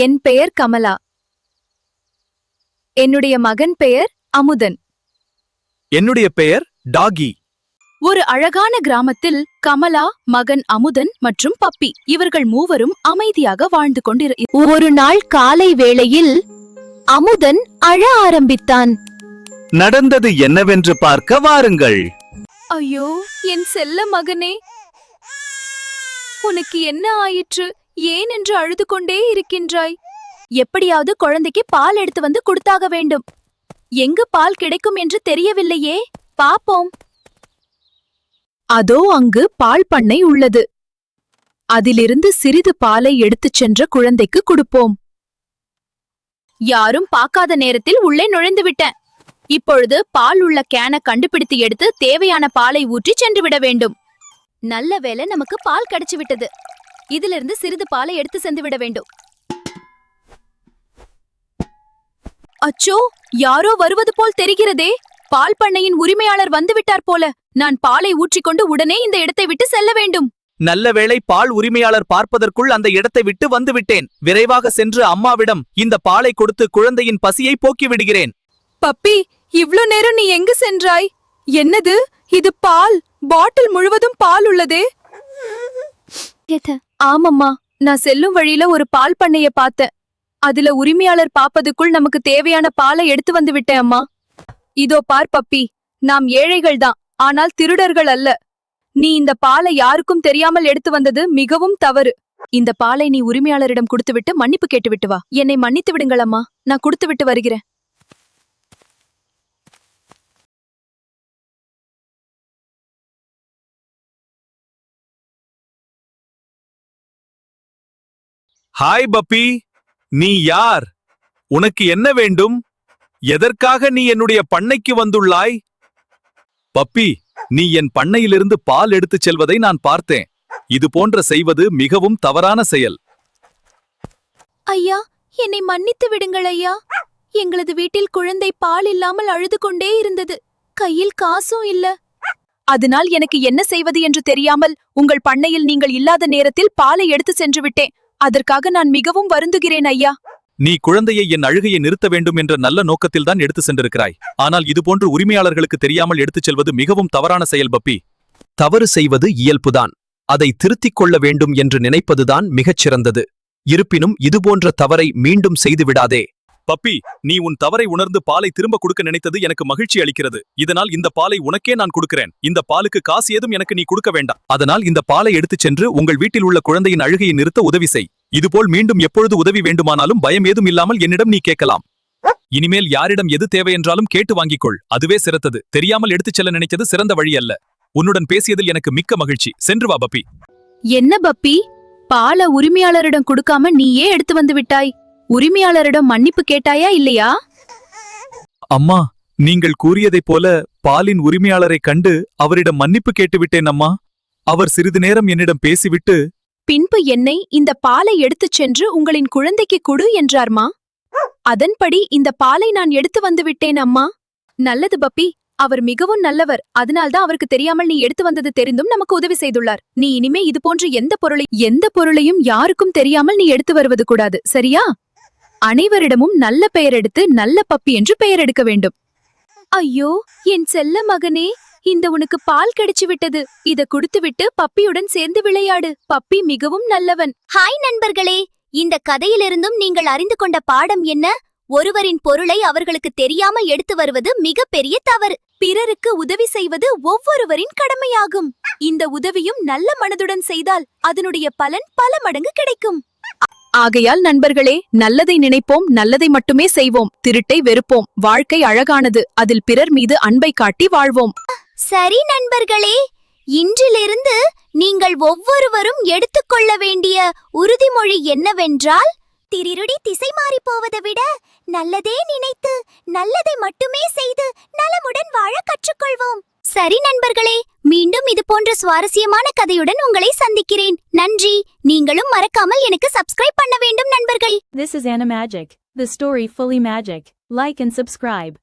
என் பெயர் கமலா. என்னுடைய மகன் பெயர் அமுதன். என்னுடைய பெயர் டாகி. ஒரு அழகான கிராமத்தில் கமலா, மகன் அமுதன் மற்றும் பப்பி இவர்கள் மூவரும் அமைதியாக வாழ்ந்து ஒரு நாள் காலை வேளையில் அமுதன் அழ ஆரம்பித்தான். நடந்தது என்னவென்று பார்க்க வாருங்கள். ஐயோ, என் செல்ல மகனே, உனக்கு என்ன ஆயிற்று? ஏன் என்று அழுது கொண்டே இருக்கின்றாய்? எப்படியாவது குழந்தைக்கு பால் எடுத்து வந்து கொடுத்தாக வேண்டும். எங்கு பால் கிடைக்கும் என்று தெரியவில்லையே, பாப்போம். அதோ அங்கு பால் பண்ணை உள்ளது. அதிலிருந்து சிறிது பாலை எடுத்துச் சென்ற குழந்தைக்கு கொடுப்போம். யாரும் பார்க்காத நேரத்தில் உள்ளே நுழைந்து விட்டேன். இப்பொழுது பால் உள்ள கேனை கண்டுபிடித்து எடுத்து தேவையான பாலை ஊற்றி சென்று விட வேண்டும். நல்ல வேளை, நமக்கு பால் கிடைச்சு விட்டது. இதிலிருந்து சிறிது பாலை எடுத்து சென்று விட வேண்டும். அச்சோ, யாரோ வருவது போல் தெரிகிறதே. பால் பண்ணையின் உரிமையாளர் வந்துவிட்டார் போல. நான் பாலை ஊற்றிக்கொண்டு உடனே இந்த இடத்தை விட்டு செல்ல வேண்டும். நல்ல வேளை, பால் உரிமையாளர் பார்ப்பதற்குள் அந்த இடத்தை விட்டு வந்துவிட்டேன். விரைவாக சென்று அம்மாவிடம் இந்த பாலை கொடுத்து குழந்தையின் பசியை போக்கி விடுகிறேன். பப்பி, இவ்ளோ நேரம் நீ எங்கு சென்றாய்? என்னது இது? பால் பாட்டில் முழுவதும் பால் உள்ளதே. ஆமம்மா, நான் செல்லும் வழியில ஒரு பால் பண்ணைய பார்த்தேன். அதுல உரிமையாளர் பாப்பதுக்குள் நமக்கு தேவையான பாலை எடுத்து வந்து விட்டேன் அம்மா. இதோ பார் பப்பி, நாம் ஏழைகள் தான், ஆனால் திருடர்கள் அல்ல. நீ இந்த பாலை யாருக்கும் தெரியாமல் எடுத்து வந்தது மிகவும் தவறு. இந்த பாலை நீ உரிமையாளரிடம் கொடுத்துவிட்டு மன்னிப்பு கேட்டுவிட்டு வா. என்னை மன்னித்து விடுங்கள் அம்மா, நான் கொடுத்துவிட்டு வருகிறேன். ஹாய் பப்பி, நீ யார்? உனக்கு என்ன வேண்டும்? எதற்காக நீ என்னுடைய பண்ணைக்கு வந்துள்ளாய்? பப்பி, நீ என் பண்ணையிலிருந்து பால் எடுத்துச் செல்வதை நான் பார்த்தேன். இது போன்ற செய்வது மிகவும் தவறான செயல். ஐயா, என்னை மன்னித்து விடுங்கள் ஐயா. எங்களது வீட்டில் குழந்தை பால் இல்லாமல் அழுது கொண்டே இருந்தது. கையில் காசும் இல்ல. அதனால் எனக்கு என்ன செய்வது என்று தெரியாமல் உங்கள் பண்ணையில் நீங்கள் இல்லாத நேரத்தில் பாலை எடுத்து சென்று விட்டேன். அதற்காக நான் மிகவும் வருந்துகிறேன் ஐயா. நீ குழந்தையை என் அழுகையை நிறுத்த வேண்டும் என்ற நல்ல நோக்கத்தில்தான் எடுத்து சென்றிருக்கிறாய். ஆனால் இதுபோன்று உரிமையாளர்களுக்கு தெரியாமல் எடுத்துச் செல்வது மிகவும் தவறான செயல் பப்பி. தவறு செய்வது இயல்புதான். அதை திருத்திக் கொள்ள வேண்டும் என்று நினைப்பதுதான் மிகச் சிறந்தது. இருப்பினும் இதுபோன்ற தவறை மீண்டும் செய்துவிடாதே. பப்பி, நீ உன் தவறை உணர்ந்து பாலை திரும்ப கொடுக்க நினைத்தது எனக்கு மகிழ்ச்சி அளிக்கிறது. இதனால் இந்த பாலை உனக்கே நான் கொடுக்கிறேன். இந்த பாலுக்கு காசு ஏதும் எனக்கு நீ கொடுக்க வேண்டாம். அதனால் இந்த பாலை எடுத்துச் சென்று உங்கள் வீட்டில் உள்ள குழந்தையின் அழுகையை நிறுத்த உதவி செய். இதுபோல் மீண்டும் எப்பொழுது உதவி வேண்டுமானாலும் பயம் ஏதும் இல்லாமல் என்னிடம் நீ கேட்கலாம். இனிமேல் யாரிடம் எது தேவையென்றாலும் கேட்டு வாங்கிக்கொள். அதுவே சிறந்தது. தெரியாமல் எடுத்துச் செல்ல நினைச்சது சிறந்த வழி அல்ல. உன்னுடன் பேசியதில் எனக்கு மிக்க மகிழ்ச்சி. சென்று வா பப்பி. என்ன பப்பி, பாலை உரிமையாளரிடம் கொடுக்காம நீயே எடுத்து வந்து விட்டாய். உரிமையாளரிடம் மன்னிப்பு கேட்டாயா இல்லையா? அம்மா, நீங்கள் கூறியதைப் போல பாலின் உரிமையாளரை கண்டு அவரிடம் மன்னிப்பு கேட்டுவிட்டேன் அம்மா. அவர் சிறிது நேரம் என்னிடம் பேசிவிட்டு பின்பு என்னை இந்த பாலை எடுத்துச் சென்று உங்களின் குழந்தைக்கு கொடு என்றார்மா. அதன்படி இந்த பாலை நான் எடுத்து வந்து விட்டேன் அம்மா. நல்லது பப்பி, அவர் மிகவும் நல்லவர். அதனால்தான் அவருக்கு தெரியாமல் நீ எடுத்து வந்தது தெரிந்தும் நமக்கு உதவி செய்துள்ளார். நீ இனிமே இது போன்று எந்த பொருளையும் யாருக்கும் தெரியாமல் நீ எடுத்து வருவது கூடாது, சரியா? அனைவரிடமும் நல்ல பெயர் எடுத்து நல்ல பப்பி என்று பெயர் எடுக்க வேண்டும். ஐயோ, என் செல்ல மகனே, இந்த உனக்கு பால் கிடைச்சு விட்டது. இத குடுத்துவிட்டு பப்பியுடன் சேர்ந்து விளையாடு. பப்பி மிகவும் நல்லவன். ஹாய் நண்பர்களே, இந்த கதையிலிருந்தும் நீங்கள் அறிந்து கொண்ட பாடம் என்ன? ஒருவரின் பொருளை அவர்களுக்கு தெரியாமல் எடுத்து வருவது மிகப்பெரிய தவறு. பிறருக்கு உதவி செய்வது ஒவ்வொருவரின் கடமையாகும். இந்த உதவியும் நல்ல மனதுடன் செய்தால் அதனுடைய பலன் பல மடங்கு கிடைக்கும். ஆகையால் நண்பர்களே, நல்லதை நினைப்போம், நல்லதை மட்டுமே செய்வோம். திருட்டை வெறுப்போம். வாழ்க்கை அழகானது. அதில் பிறர் மீது அன்பை காட்டி வாழ்வோம். சரி நண்பர்களே, இன்றிலிருந்து நீங்கள் ஒவ்வொருவரும் எடுத்துக்கொள்ள வேண்டிய உறுதிமொழி என்னவென்றால், திருடி திசை மாறி போவதை விட நல்லதே நினைத்து நல்லதை மட்டுமே செய்து நலமுடன் வாழ கற்றுக்கொள்வோம். சரி நண்பர்களே, மீண்டும் இது போன்ற சுவாரஸ்யமான கதையுடன் உங்களை சந்திக்கிறேன். நன்றி. நீங்களும் மறக்காமல் எனக்கு சப்ஸ்கிரைப் பண்ண வேண்டும் நண்பர்கள். This is Anna Magic, the story fully magic. Like and subscribe.